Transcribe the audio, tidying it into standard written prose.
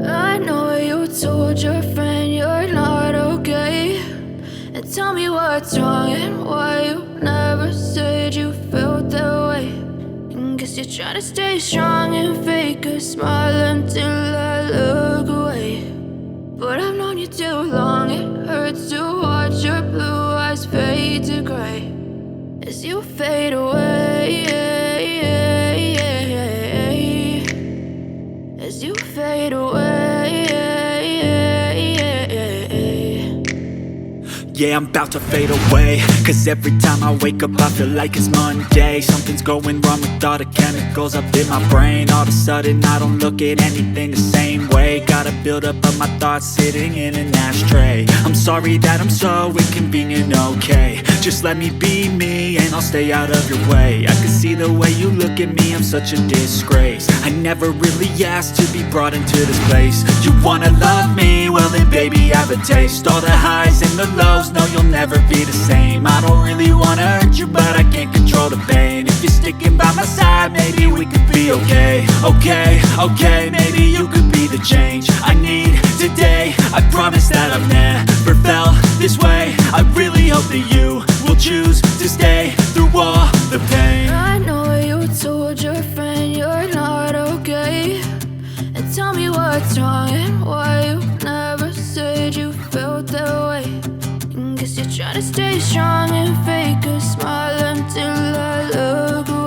I know you told your friend you're not okay. And tell me what's wrong and why you never said you felt that way. And guess you're trying to stay strong and fake a smile until I look away. But I've known you too long, it hurts to watch your blue eyes fade to gray as you fade away. As you fade away. Yeah, I'm about to fade away, cause every time I wake up I feel like it's Monday. Something's going wrong with all the chemicals up in my brain. All of a sudden I don't look at anything the same way. Got a build up of my thoughts sitting in an ashtray. I'm sorry that I'm so inconvenient, okay. Just let me be me and I'll stay out of your way. I can see the way you look at me, I'm such a disgrace. I never really asked to be brought into this place. You wanna love me? Well then baby have a taste. All the highs and the lows, no you'll never be the same. I don't really wanna hurt you but I can't control the pain. If you're sticking by my side, maybe we could be okay. Okay, maybe you could be the change I need today. I promise that I've never felt this way. I really hope that you will choose to stay through all the pain. I know you told your friend you're not okay. And tell me what's wrong and why you never said you felt that way. And guess you're trying to stay strong and fake a smile until I look away.